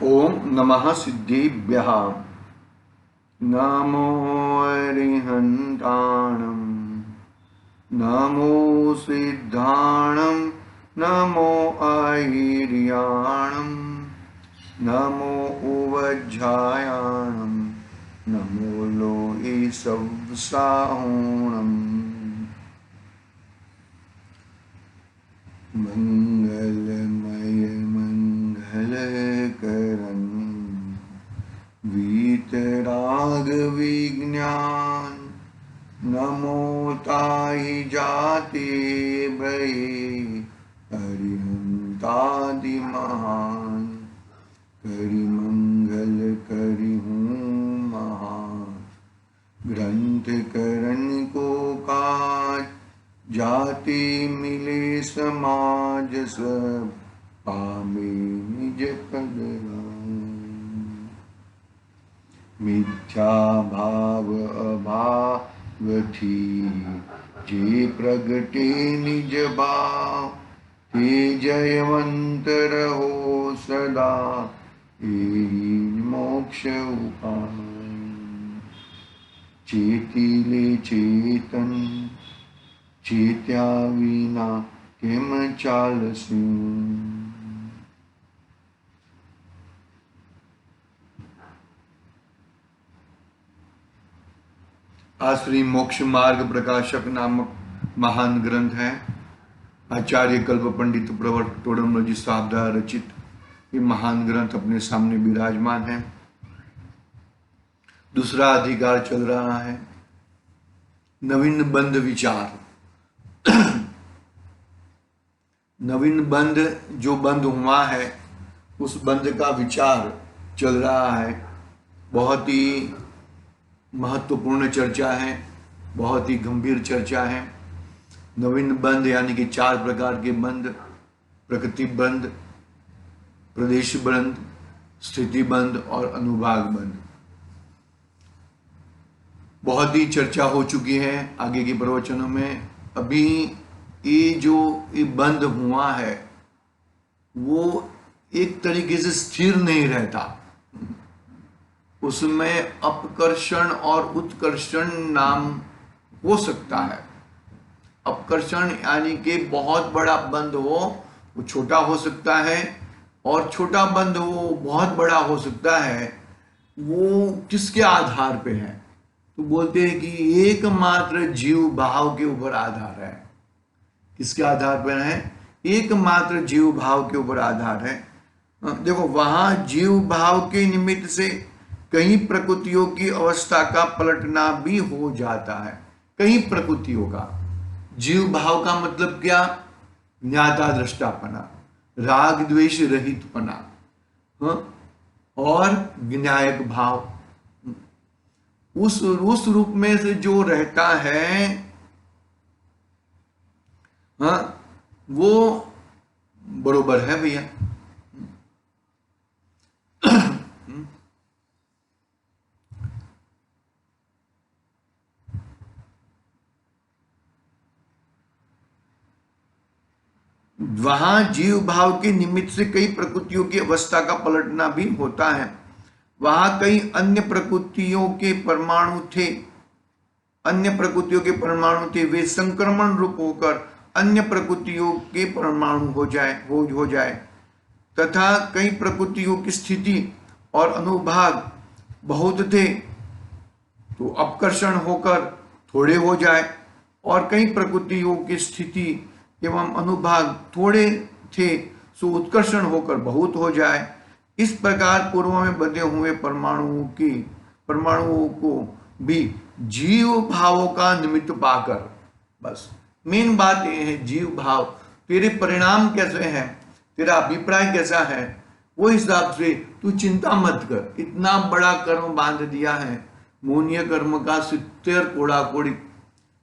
ओम नमः सिद्धेभ्यः। नमो अरिहन्ताणं, नमो सिद्धाणं, नमो आहिर्याणं, नमो उवज्झायाणं, नमो लोहे सवसाहोणम्। मंगलमय मंगलकरं वीतराग विज्ञान, नमो ताहि जाते भये अरिहंतादि महान। करि मंगल करि हूँ महान, ग्रंथ करण को काज जाति मिले समाज सब, पावे निज पद राम। मिथ्या भाव अभाव थी, जे प्रगटे निज भाव, ते जयवंत रहो सदा, एहि मोक्ष उपाय। चेतिले चेतन, चेत्या विना केम चालसी। आज श्री मोक्ष मार्ग प्रकाशक नामक महान ग्रंथ है। आचार्य कल्प पंडित प्रवर्त तोडमल जी साहब द्वारा रचित ये महान ग्रंथ अपने सामने विराजमान है। दूसरा अधिकार चल रहा है नवीन बंध विचार। नवीन बंध जो बंध हुआ है उस बंध का विचार चल रहा है। बहुत ही महत्वपूर्ण चर्चा है, बहुत ही गंभीर चर्चा है। नवीन बंध यानी कि 4 प्रकार के बंध: प्रकृति बंध, प्रदेश बंध, स्थिति बंध और अनुभाग बंध। बहुत ही चर्चा हो चुकी है आगे के प्रवचनों में। अभी ये जो ये बंध हुआ है वो एक तरीके से स्थिर नहीं रहता, उसमें अपकर्षण और उत्कर्षण नाम हो सकता है। अपकर्षण यानी कि बहुत बड़ा बंध हो वो छोटा हो सकता है, और छोटा बंध हो बहुत बड़ा हो सकता है। वो किसके आधार पे है? तो बोलते हैं कि एकमात्र जीव भाव के ऊपर आधार है। किसके आधार पर है? एकमात्र जीव भाव के ऊपर आधार है। देखो, वहां जीव भाव के निमित्त से कई प्रकृतियों की अवस्था का पलटना भी हो जाता है। कई प्रकृतियों का जीव भाव का मतलब क्या? ज्ञाता दृष्टापना, राग द्वेष रहितपना और विनायक भाव। उस रूप में से जो रहता है वो बरोबर है भैया। वहां जीव भाव के निमित्त से कई प्रकृतियों की अवस्था का पलटना भी होता है। वहां कई अन्य प्रकृतियों के परमाणु थे, वे संक्रमण रूप होकर अन्य प्रकृतियों के परमाणु हो जाए तथा कई प्रकृतियों की स्थिति और अनुभाग बहुत थे तो अपकर्षण होकर थोड़े हो जाए, और कई प्रकृतियों की स्थिति एवं अनुभाग थोड़े थे सो उत्कर्षण होकर बहुत हो जाए। इस प्रकार पूर्व में बंधे हुए परमाणुओं को भी जीव भावों का निमित्त पाकर, बस मेन बात यह है, जीव भाव तेरे परिणाम कैसे हैं, तेरा अभिप्राय कैसा है, वो हिसाब से तू चिंता मत कर। इतना बड़ा कर्म बांध दिया है, मोहनीय कर्म का 70 कोड़ा कोड़ी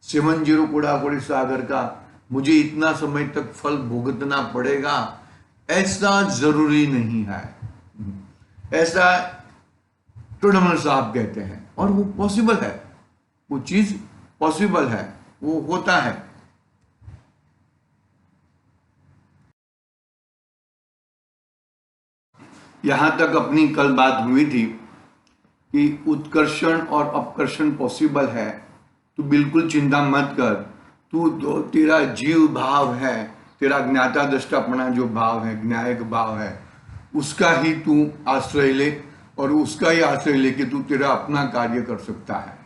70 कोड़ा कोड़ी सागर का, मुझे इतना समय तक फल भुगतना पड़ेगा, ऐसा जरूरी नहीं है। ऐसा टोडमल साहब कहते हैं, और वो पॉसिबल है, वो चीज पॉसिबल है, वो होता है। यहाँ तक अपनी कल बात हुई थी कि उत्कर्षण और अपकर्षण पॉसिबल है, तू बिल्कुल चिंता मत कर। तू तो तेरा जीव भाव है, तेरा ज्ञाता दृष्टापना जो भाव है, ज्ञायक भाव है, उसका ही तू आश्रय ले और उसका ही आश्रय लेके तू तेरा अपना कार्य कर सकता है।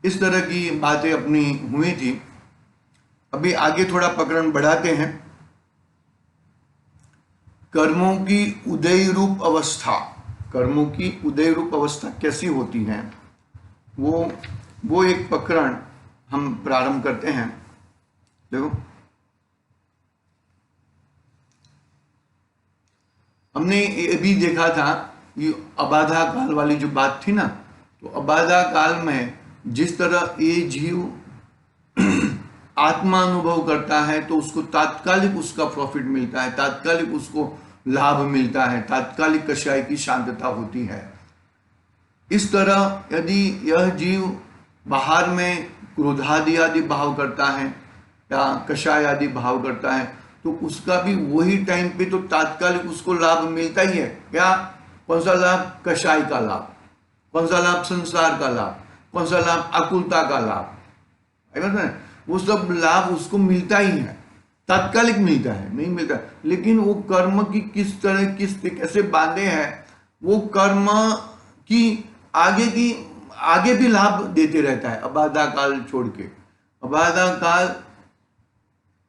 इस तरह की बातें अपनी हुई थी। अभी आगे थोड़ा प्रकरण बढ़ाते हैं। कर्मों की उदय रूप अवस्था, कर्मों की उदय रूप अवस्था कैसी होती है, वो एक प्रकरण हम प्रारंभ करते हैं। देखो, हमने ये भी देखा था ये अबाधा काल वाली जो बात थी ना, तो अबाधा काल में जिस तरह ये जीव आत्मा अनुभव करता है तो उसको तात्कालिक उसका प्रॉफिट मिलता है, तात्कालिक उसको लाभ मिलता है, तात्कालिक कषाय की शांतता होती है। इस तरह यदि यह जीव बाहर में क्रोधादि आदि भाव करता है या कषाय आदि भाव करता है तो उसका भी वही टाइम पे तो तात्कालिक उसको लाभ मिलता ही है। क्या? कौन सा लाभ? कषाय का लाभ। कौन सा लाभ? संसार का लाभ। कौन सा लाभ? आकुलता का लाभ। वो सब लाभ उसको मिलता ही है, तात्कालिक मिलता है, नहीं मिलता। लेकिन वो कर्म की किस तरह कैसे बांधे हैं, वो कर्म की आगे भी लाभ देते रहता है। अबाधा काल छोड़ के, अबाधा काल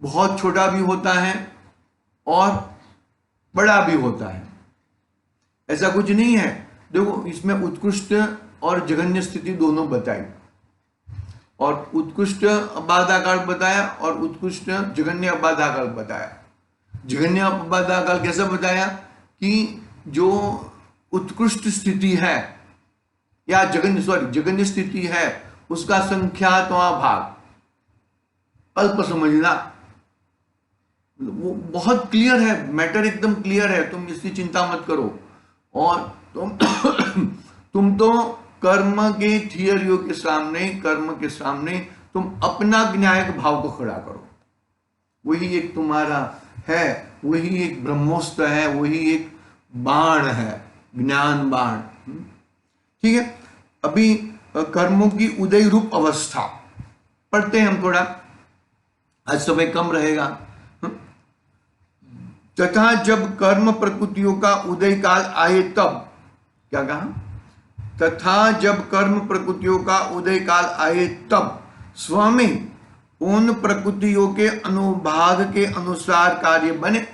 बहुत छोटा भी होता है और बड़ा भी होता है, ऐसा कुछ नहीं है। देखो, इसमें उत्कृष्ट और जघन्य स्थिति दोनों बताई, और उत्कृष्ट अबाधाकाल बताया और उत्कृष्ट जघन्य अबाधाकाल बताया। जघन्य अबाधाकाल कैसा बताया कि जो उत्कृष्ट स्थिति है या जघन्य स्थिति है उसका संख्यातवां भाग अल्प समझना। वो बहुत क्लियर है, मैटर एकदम क्लियर है, तुम इसकी चिंता मत करो। और तुम तो कर्म के थियरियों के सामने, कर्म के सामने तुम अपना ज्ञायक भाव को खड़ा करो। वही एक तुम्हारा है, वही एक ब्रह्मोस्त्र है, वही एक बाण है, ज्ञान बाण। ठीक है, अभी कर्मों की उदय रूप अवस्था पढ़ते हैं हम थोड़ा, आज समय कम रहेगा। तथा जब कर्म प्रकृतियों का उदय काल आए तब, क्या कहा? तथा जब कर्म प्रकृतियों का उदय काल आए तब स्वामी उन प्रकृतियों के अनुभाग के अनुसार कार्य बने।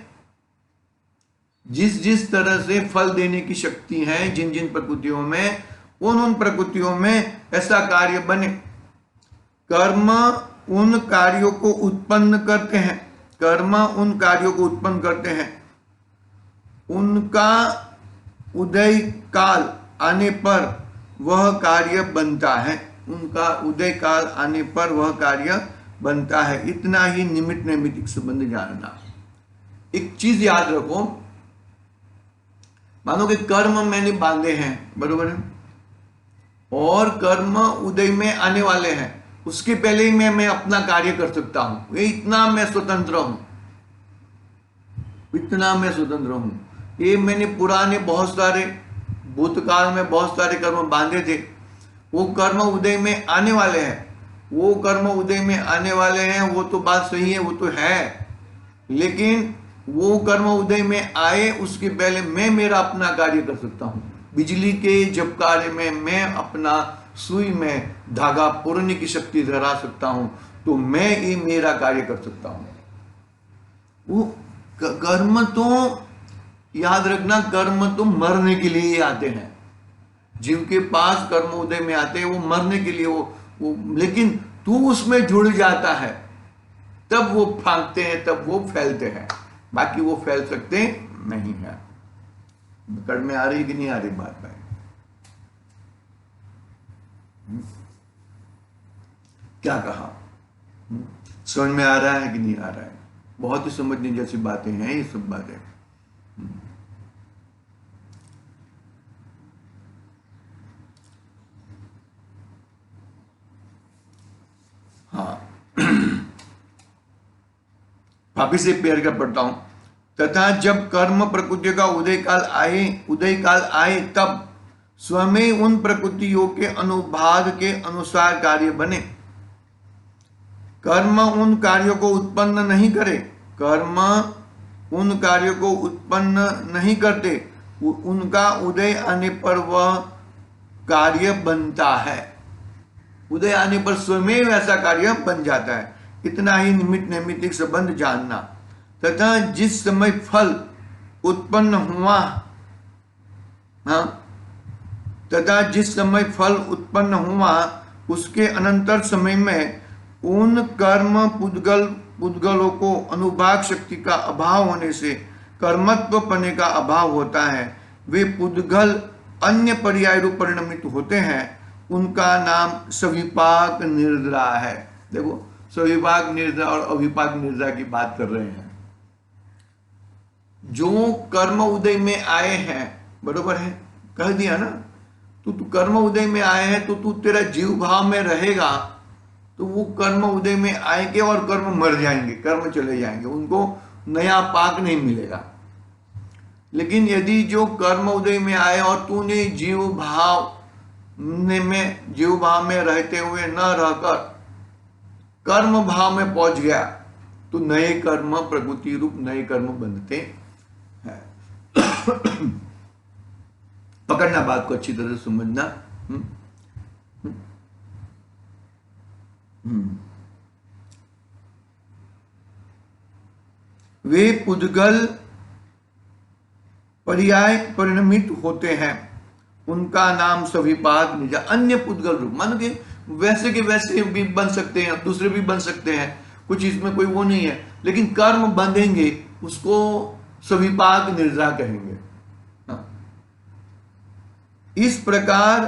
जिस जिस तरह से फल देने की शक्ति है जिन जिन प्रकृतियों में, उन प्रकृतियों में ऐसा कार्य बने। कर्म उन कार्यों को उत्पन्न करते हैं, कर्म उन कार्यों को उत्पन्न करते हैं, उनका उदय काल आने पर वह कार्य बनता है, उनका उदय काल आने पर वह कार्य बनता है। इतना ही निमित्त नैमित्तिक संबंध जानना। एक चीज याद रखो, मानो कि कर्म मैंने बांधे हैं, बरोबर है, और कर्म उदय में आने वाले हैं, उसके पहले ही मैं अपना कार्य कर सकता हूं। ये इतना मैं स्वतंत्र हूं, इतना मैं स्वतंत्र हूं। ये मैंने पुराने बहुत सारे, भूतकाल में बहुत सारे कर्म बांधे थे, वो कर्म उदय में आने वाले हैं, वो कर्म उदय में आने वाले हैं, वो तो बात सही है, वो तो है। लेकिन वो कर्म उदय में आए उसके पहले मैं मेरा अपना कार्य कर सकता हूं। बिजली के झपकारे में मैं अपना सुई में धागा पुरने की शक्ति धरा सकता हूं, तो मैं ये मेरा कार्य कर सकता हूं। वो कर्म तो याद रखना, कर्म तो मरने के लिए ही आते हैं। जीव के पास कर्म उदय में आते हैं वो मरने के लिए, वो लेकिन तू उसमें जुड़ जाता है तब वो फांकते हैं, तब वो फैलते हैं, बाकी वो फैल सकते नहीं है। पकड़ में आ रही कि नहीं आ रही बात भाई? क्या कहा? समझ में आ रहा है कि नहीं आ रहा है? बहुत ही समझने जैसी बातें हैं ये सब बातें। हाँ, वापिस से पेयर का पढ़ता हूं। तथा जब कर्म प्रकृति का उदय काल आए तब स्वयं उन प्रकृतियों के अनुभाग के अनुसार कार्य बने। कर्म उन कार्यों को उत्पन्न नहीं करे, कर्म उन कार्यों को उत्पन्न नहीं करते, उनका उदय आने पर वह कार्य बनता है। उदय आने पर स्वयं ऐसा कार्य बन जाता है। इतना ही निमित्त नैमित्तिक संबंध जानना। तथा जिस समय फल उत्पन्न हुआ, हाँ, तथा जिस समय फल उत्पन्न हुआ उसके अनंतर समय में उन कर्म पुद्गलों को अनुभाग शक्ति का अभाव होने से कर्मत्व पने का अभाव होता है। वे पुद्गल अन्य पर्याय रूप परिणमित होते हैं। उनका नाम सविपाक निर्द्रा है। देखो, सविपाक निर्द्रा और अविपाक निर्द्रा की बात कर रहे हैं। जो कर्म उदय में आए हैं, बरोबर है, कह दिया ना, तू कर्म उदय में आए हैं तो तू तेरा जीव भाव में रहेगा तो वो कर्म उदय में आएंगे और कर्म मर जाएंगे, कर्म चले जाएंगे, उनको नया पाक नहीं मिलेगा। लेकिन यदि जो कर्म उदय में आए और तूने जीव भाव में रहते हुए न रहकर कर्म भाव में पहुंच गया तो नए कर्म प्रकृति रूप नए कर्म बनते हैं। पकड़ना, बात को अच्छी तरह समझना। वे पुद्गल पर्याय परिणमित होते हैं। उनका नाम सविपाक निजा। अन्य पुद्गल रूप, मान के वैसे के वैसे भी बन सकते हैं, दूसरे भी बन सकते हैं, कुछ इसमें कोई वो नहीं है, लेकिन कर्म बंधेंगे उसको सविपाक निर्जा कहेंगे। इस प्रकार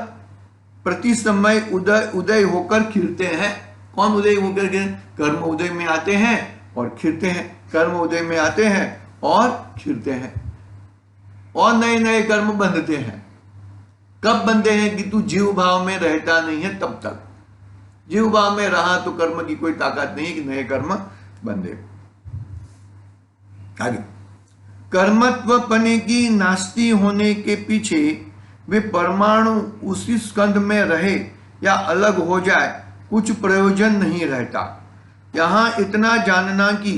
प्रति समय उदय होकर खिलते हैं। कौन उदय होकर के? कर्म उदय में आते हैं और खिलते हैं, कर्म उदय में आते हैं और खिलते हैं, और नए नए कर्म बंधते हैं। कब बंधे हैं? कि तू जीव भाव में रहता नहीं है तब तक। जीव भाव में रहा तो कर्म की कोई ताकत नहीं कि नए कर्म बंधे। आगे, कर्मत्व पने की नास्ती होने के पीछे वे परमाणु उसी स्कंध में रहे या अलग हो जाए कुछ प्रयोजन नहीं रहता। यहां इतना जानना कि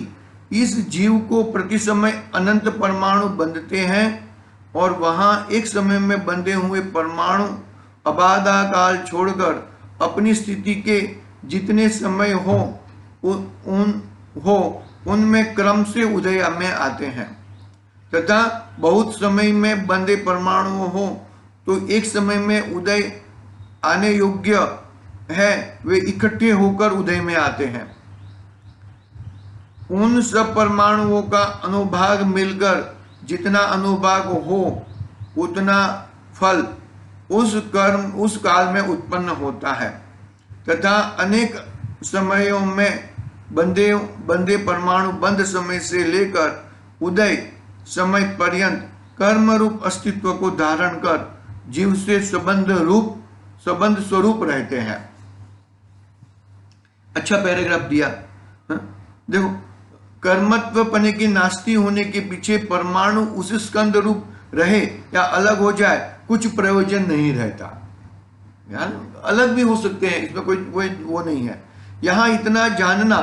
इस जीव को प्रति समय अनंत परमाणु बंधते हैं और वहां एक समय में बंधे हुए परमाणु अबाधा छोड़कर अपनी स्थिति के जितने समय उनमें क्रम से उदय में आते हैं। तथा बहुत समय में बंधे परमाणु हो तो एक समय में उदय आने योग्य है, वे इकट्ठे होकर उदय में आते हैं। उन सब परमाणुओं का अनुभाग मिलकर जितना अनुभाग हो उतना फल उस काल में उत्पन्न होता है। तथा अनेक समयों में बंधे परमाणु बंध समय से लेकर उदय समय पर्यंत कर्म रूप अस्तित्व को धारण कर जीव से संबंध स्वरूप रहते हैं। अच्छा पैराग्राफ दिया। देखो, कर्मत्व पने की नास्ती होने के पीछे परमाणु उस स्कंद रूप रहे या अलग हो जाए कुछ प्रयोजन नहीं रहता। यार अलग भी हो सकते हैं, इसमें कोई वो नहीं है। यहां इतना जानना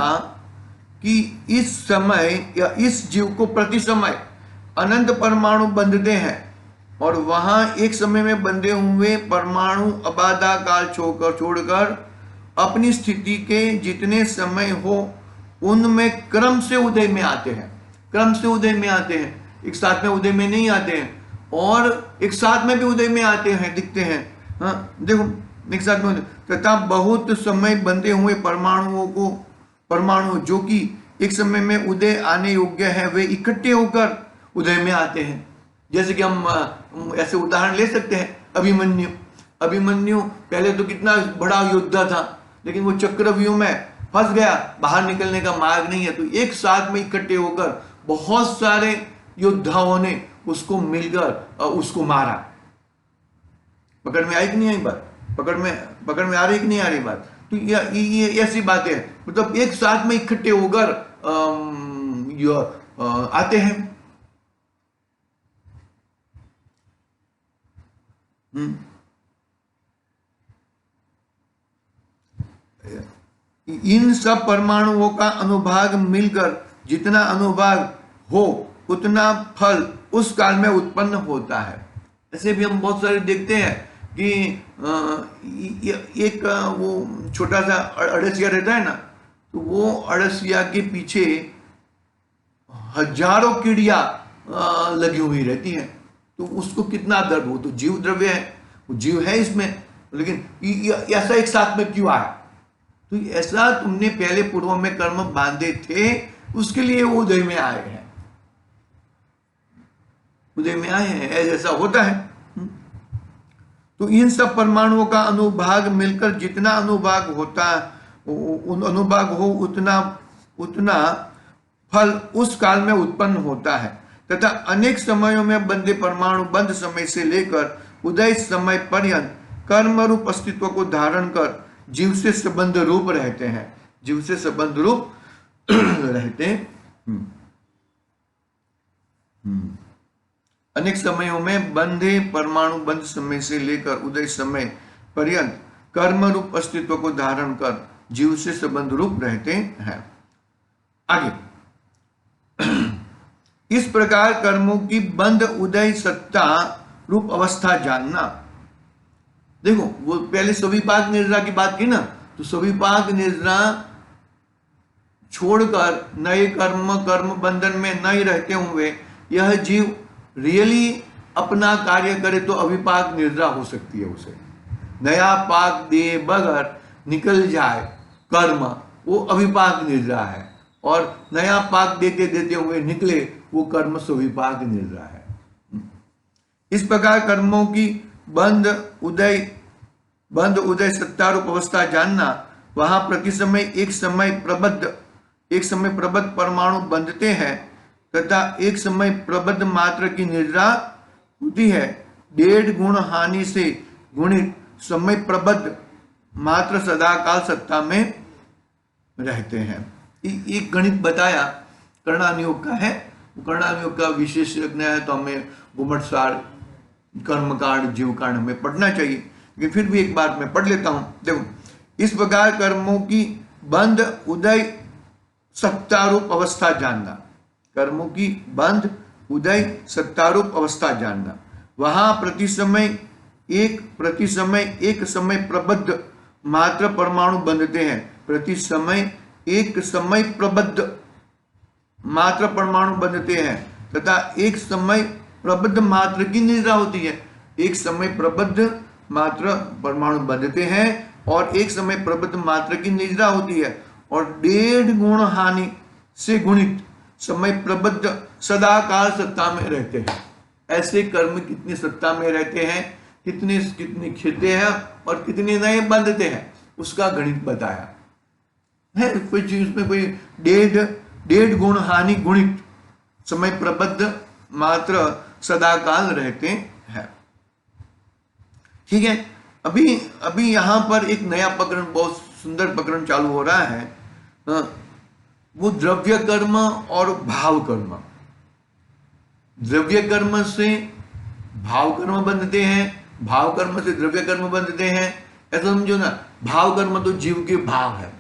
कि इस समय या इस जीव को प्रति समय अनंत परमाणु बंधते हैं और वहां एक समय में बंधे हुए परमाणु अबाधा काल छोड़कर अपनी स्थिति के जितने समय हो उनमें क्रम से उदय में आते हैं। क्रम से उदय में आते हैं, एक साथ में उदय में नहीं आते हैं, और एक साथ में भी उदय में आते हैं, दिखते हैं। हाँ देखो, एक साथ में तथा बहुत समय बंधे हुए परमाणु जो कि एक समय में उदय आने योग्य है, वे इकट्ठे होकर उदय में आते हैं। जैसे कि हम ऐसे उदाहरण ले सकते हैं, अभिमन्यु पहले तो कितना बड़ा योद्धा था, लेकिन वो चक्रव्यूह में फंस गया, बाहर निकलने का मार्ग नहीं है, तो एक साथ में इकट्ठे होकर बहुत सारे योद्धाओं ने उसको मिलकर उसको मारा। पकड़ में आई कि नहीं आई बात? पकड़ में आ रही कि नहीं आ रही बात? तो ये ऐसी बात है, मतलब एक साथ में इकट्ठे होकर आते हैं। हम्म, इन सब परमाणुओं का अनुभाग मिलकर जितना अनुभाग हो उतना फल उस काल में उत्पन्न होता है। ऐसे भी हम बहुत सारे देखते हैं कि एक वो छोटा सा अड़सिया रहता है ना, तो वो अड़सिया के पीछे हजारों कीड़ियां लगी हुई रहती हैं, तो उसको कितना दर्द हो, तो जीव द्रव्य है, वो जीव है इसमें, लेकिन ऐसा एक साथ में क्यों आया? तो ऐसा तुमने पहले पूर्व में कर्म बांधे थे, उसके लिए वो उदय में आए हैं, उदय में आए हैं, ऐसा होता है। तो इन सब परमाणुओं का अनुभाग मिलकर जितना अनुभाग होता, अनुभाग हो उतना उतना फल उस काल में उत्पन्न होता है, तथा अनेक समयों में बंधे परमाणु बंध समय से लेकर उदय समय पर्यंत कर्म रूप अस्तित्व को धारण कर जीव से संबंध रूप रहते हैं, जीव से संबंध रूप रहते हैं। अनेक समयों में बंधे परमाणु बंध समय से लेकर उदय समय पर्यंत कर्म रूप अस्तित्व को धारण कर जीव से संबंध रूप रहते हैं। आगे, इस प्रकार कर्मों की बंध उदय सत्ता रूप अवस्था जानना। देखो, वो पहले सविपाक निद्रा की बात की ना, तो सविपाक निद्रा छोड़कर नए कर्म बंधन में नहीं रहते हुए यह जीव रियली अपना कार्य करे तो अविपाक निद्रा हो सकती है। उसे नया पाक दे बगैर निकल जाए कर्म, वो अविपाक निद्रा है, और नया पाक देते देते हुए निकले वो कर्म सविपाक निद्रा है। इस प्रकार कर्मों की बंध उदय सत्तारूप अवस्था जानना, वहां प्रति समय एक समय प्रबद्ध परमाणु बंधते हैं तथा एक समय प्रबद्ध मात्र की निद्रा होती है। 1.5 गुण हानि से गुणित समय प्रबद्ध मात्र सदाकाल सत्ता में रहते हैं। एक गणित बताया कर्णानुयोग का है, कर्णानुयोग का विशेषज्ञ है, तो हमें गुमटसार कर्मकांड जीवकांड हमें पढ़ना चाहिए, लेकिन फिर भी एक बार मैं पढ़ लेता हूं। देखो, इस प्रकार कर्मों की बंध उदय सत्तारूप अवस्था जानना, कर्मों की बंध उदय सत्तारूप अवस्था जानना, वहां प्रति समय एक समय प्रबद्ध मात्र परमाणु बंधते हैं, प्रति समय एक समय प्रबद्ध मात्र परमाणु बंधते हैं तथा एक समय प्रबद्ध मात्र की निद्रा होती है। एक समय प्रबद्ध मात्र परमाणु बंधते हैं और एक समय प्रबद्ध मात्र की निद्रा होती है, और 1.5 गुण हानि से गुणित समय प्रबद्ध सदाकाल सत्ता में रहते हैं। ऐसे कर्म कितनी सत्ता में रहते हैं, कितनी खिलते हैं और कितने नए बंधते हैं, उसका गणित बताया है। कोई चीज में कोई 1.5 गुण हानि गुणित समय प्रबद्ध मात्र सदाकाल रहते हैं। ठीक है, अभी यहां पर एक नया प्रकरण, बहुत सुंदर प्रकरण चालू हो रहा है। वो द्रव्य कर्म और भाव कर्म। द्रव्य कर्म से भाव कर्म बंधते हैं, भाव कर्म से द्रव्य कर्म बंधते हैं। ऐसा समझो ना, भाव कर्म तो जीव के भाव है,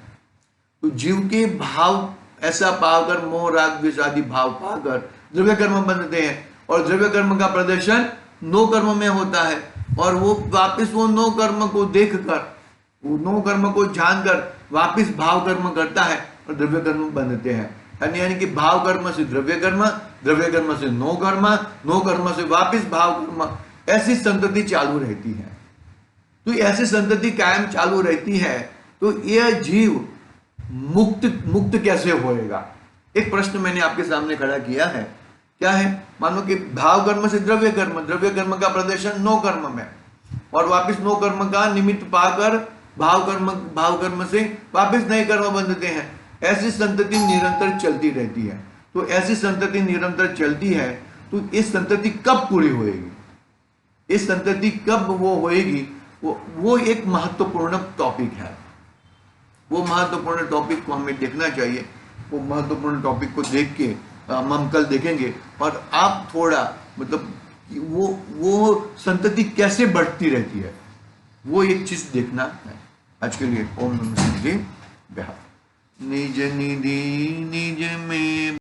तो जीव के भाव ऐसा पाकर मोह राग द्वेष आदि भाव पाकर द्रव्य कर्म बंधते हैं, और द्रव्य कर्म का प्रदर्शन नो कर्म में होता है, और वो वापिस वो नो कर्म को देखकर, वो नो कर्म को जानकर वापिस भाव कर्म करता है और द्रव्य कर्म बंधते हैं। यानी कि भाव कर्म से द्रव्य कर्म से नो कर्म से वापिस भाव कर्म, ऐसी संतति चालू रहती है। तो ऐसी संतति कायम चालू रहती है, तो यह जीव मुक्त कैसे होएगा? एक प्रश्न मैंने आपके सामने खड़ा किया है, क्या है? मानो कि भाव कर्म से द्रव्य कर्म का प्रदर्शन नो कर्म में, और वापिस नो कर्म का निमित्त पाकर भाव कर्म से वापिस नए कर्म बंधते हैं। ऐसी संतति निरंतर चलती रहती है। तो ऐसी संतति निरंतर चलती है, तो इस संतति कब पूरी होएगी, इस संतति कब वो होएगी, वो एक महत्वपूर्ण टॉपिक है। वो महत्वपूर्ण टॉपिक को हमें देखना चाहिए। वो महत्वपूर्ण टॉपिक को देख के हम कल देखेंगे, और आप थोड़ा मतलब वो संतति कैसे बढ़ती रहती है, वो एक चीज देखना है। आज के लिए ओम नमः शिवाय। निज निधि निज में